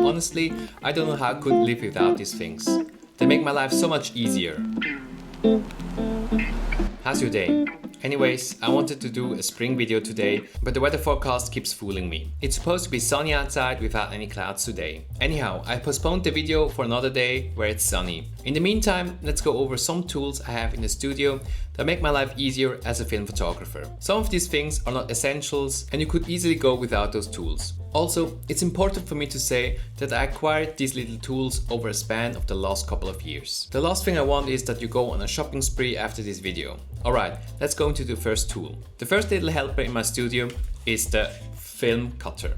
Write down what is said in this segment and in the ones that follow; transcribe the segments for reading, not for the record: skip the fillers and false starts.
Honestly, I don't know how I could live without these things. They make my life so much easier. How's your day? Anyways, I wanted to do a spring video today, but the weather forecast keeps fooling me. It's supposed to be sunny outside without any clouds today. Anyhow, I postponed the video for another day where it's sunny. In the meantime, let's go over some tools I have in the studio that make my life easier as a film photographer. Some of these things are not essentials and you could easily go without those tools. Also, it's important for me to say that I acquired these little tools over a span of the last couple of years. The last thing I want is that you go on a shopping spree after this video. Alright, let's go into the first tool. The first little helper in my studio is the film cutter.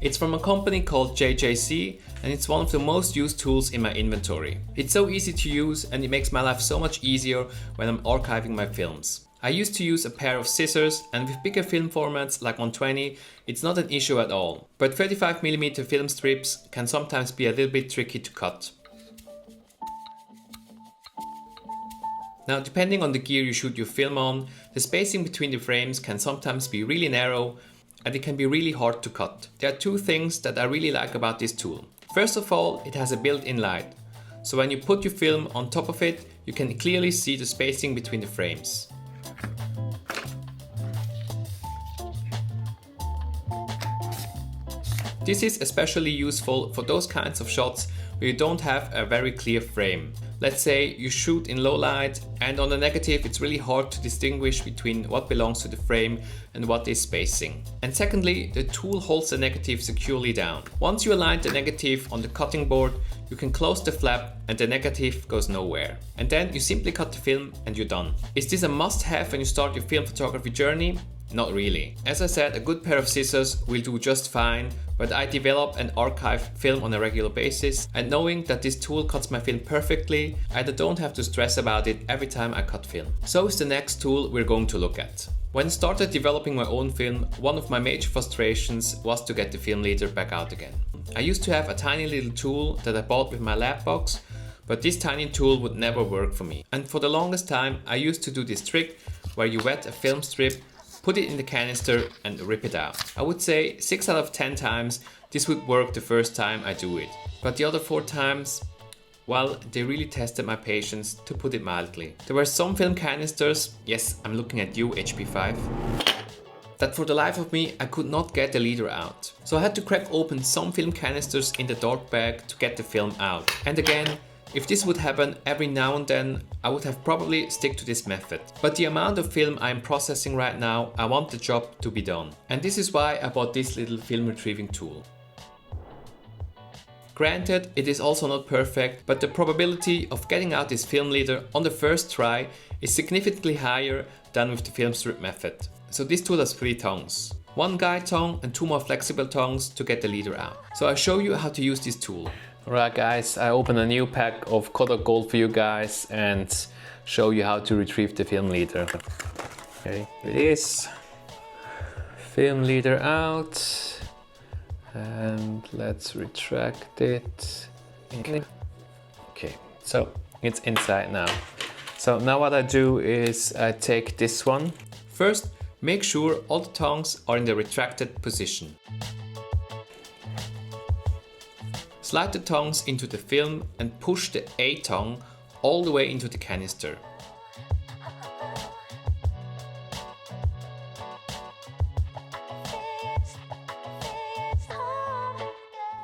It's from a company called JJC and it's one of the most used tools in my inventory. It's so easy to use and it makes my life so much easier when I'm archiving my films. I used to use a pair of scissors and with bigger film formats like 120 it's not an issue at all. But 35mm film strips can sometimes be a little bit tricky to cut. Now, depending on the gear you shoot your film on, the spacing between the frames can sometimes be really narrow and it can be really hard to cut. There are two things that I really like about this tool. First of all, it has a built-in light. So when you put your film on top of it, you can clearly see the spacing between the frames. This is especially useful for those kinds of shots where you don't have a very clear frame. Let's say you shoot in low light and on the negative it's really hard to distinguish between what belongs to the frame and what is spacing. And secondly, the tool holds the negative securely down. Once you align the negative on the cutting board, you can close the flap and the negative goes nowhere. And then you simply cut the film and you're done. Is this a must-have when you start your film photography journey? Not really. As I said, a good pair of scissors will do just fine, but I develop and archive film on a regular basis, and knowing that this tool cuts my film perfectly, I don't have to stress about it every time I cut film. So is the next tool we're going to look at. When I started developing my own film, one of my major frustrations was to get the film leader back out again. I used to have a tiny little tool that I bought with my lab box, but this tiny tool would never work for me. And for the longest time, I used to do this trick where you wet a film strip, put it in the canister and rip it out. I would say 6 out of 10 times this would work the first time I do it. But the other 4 times, well, they really tested my patience, to put it mildly. There were some film canisters, yes, I'm looking at you HP5, that for the life of me I could not get the leader out. So I had to crack open some film canisters in the dark bag to get the film out. And again, if this would happen every now and then, I would have probably stick to this method. But the amount of film I'm processing right now, I want the job to be done. And this is why I bought this little film retrieving tool. Granted, it is also not perfect, but the probability of getting out this film leader on the first try is significantly higher than with the film strip method. So this tool has 3 tongues. 1 guide tongue and 2 more flexible tongues to get the leader out. So I'll show you how to use this tool. Alright guys, I opened a new pack of Kodak Gold for you guys and show you how to retrieve the film leader. Okay, here it is. Film leader out. And let's retract it. Okay, so it's inside now. So now what I do is I take this one. First, make sure all the tongues are in the retracted position. Slide the tongues into the film and push the A tongue all the way into the canister.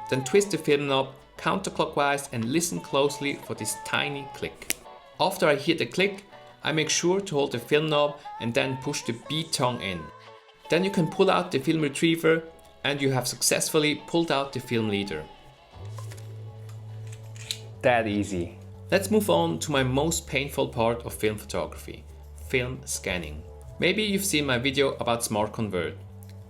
Then twist the film knob counterclockwise and listen closely for this tiny click. After I hear the click, I make sure to hold the film knob and then push the B tongue in. Then you can pull out the film retriever and you have successfully pulled out the film leader. That easy. Let's move on to my most painful part of film photography, film scanning. Maybe you've seen my video about Smart Convert,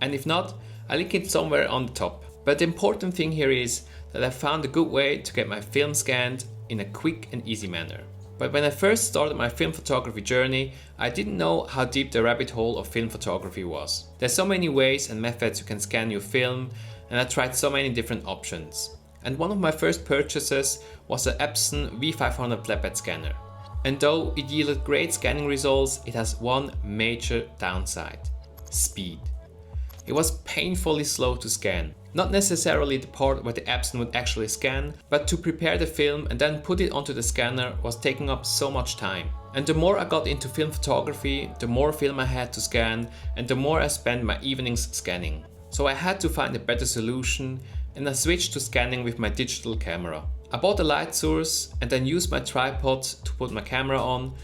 and if not, I'll link it somewhere on the top. But the important thing here is that I found a good way to get my film scanned in a quick and easy manner. But when I first started my film photography journey, I didn't know how deep the rabbit hole of film photography was. There's so many ways and methods you can scan your film, and I tried so many different options. And one of my first purchases was an Epson V500 flatbed scanner. And though it yielded great scanning results, it has one major downside: speed. It was painfully slow to scan. Not necessarily the part where the Epson would actually scan, but to prepare the film and then put it onto the scanner was taking up so much time. And the more I got into film photography, the more film I had to scan and the more I spent my evenings scanning. So I had to find a better solution and I switched to scanning with my digital camera. I bought a light source and then used my tripod to put my camera on,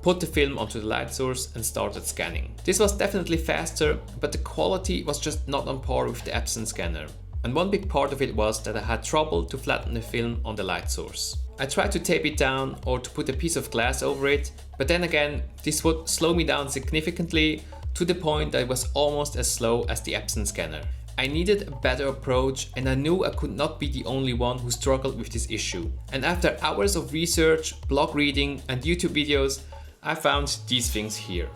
put the film onto the light source and started scanning. This was definitely faster, but the quality was just not on par with the Epson scanner. And one big part of it was that I had trouble to flatten the film on the light source. I tried to tape it down or to put a piece of glass over it, but then again, this would slow me down significantly to the point that it was almost as slow as the Epson scanner. I needed a better approach and I knew I could not be the only one who struggled with this issue. And after hours of research, blog reading and YouTube videos, I found these things here.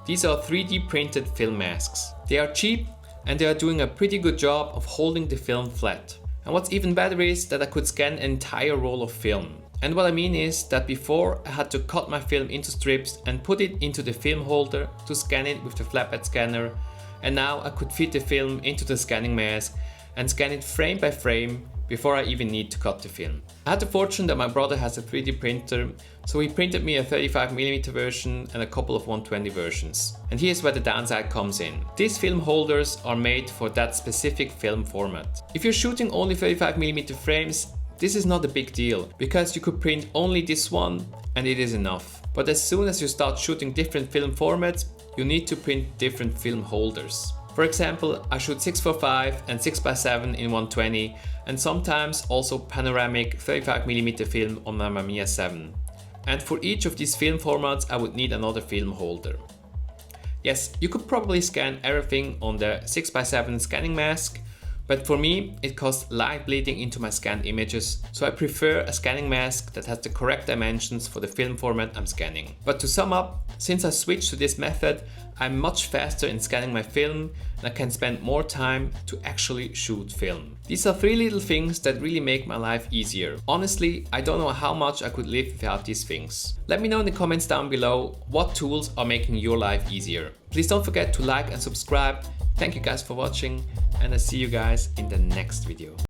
These are 3D printed film masks. They are cheap and they are doing a pretty good job of holding the film flat. And what's even better is that I could scan an entire roll of film. And what I mean is that before I had to cut my film into strips and put it into the film holder to scan it with the flatbed scanner, and now I could fit the film into the scanning mask and scan it frame by frame before I even need to cut the film. I had the fortune that my brother has a 3D printer, so he printed me a 35mm version and a couple of 120 versions. And here's where the downside comes in. These film holders are made for that specific film format. If you're shooting only 35mm frames, this is not a big deal, because you could print only this one and it is enough. But as soon as you start shooting different film formats, you need to print different film holders. For example, I shoot 6x5 and 6x7 in 120 and sometimes also panoramic 35mm film on my Mamiya 7. And for each of these film formats I would need another film holder. Yes, you could probably scan everything on the 6x7 scanning mask, but for me it caused light bleeding into my scanned images, so I prefer a scanning mask that has the correct dimensions for the film format I'm scanning. But to sum up, since I switched to this method, I'm much faster in scanning my film and I can spend more time to actually shoot film. These are 3 little things that really make my life easier. Honestly, I don't know how much I could live without these things. Let me know in the comments down below what tools are making your life easier. Please don't forget to like and subscribe. Thank you guys for watching and I'll see you guys in the next video.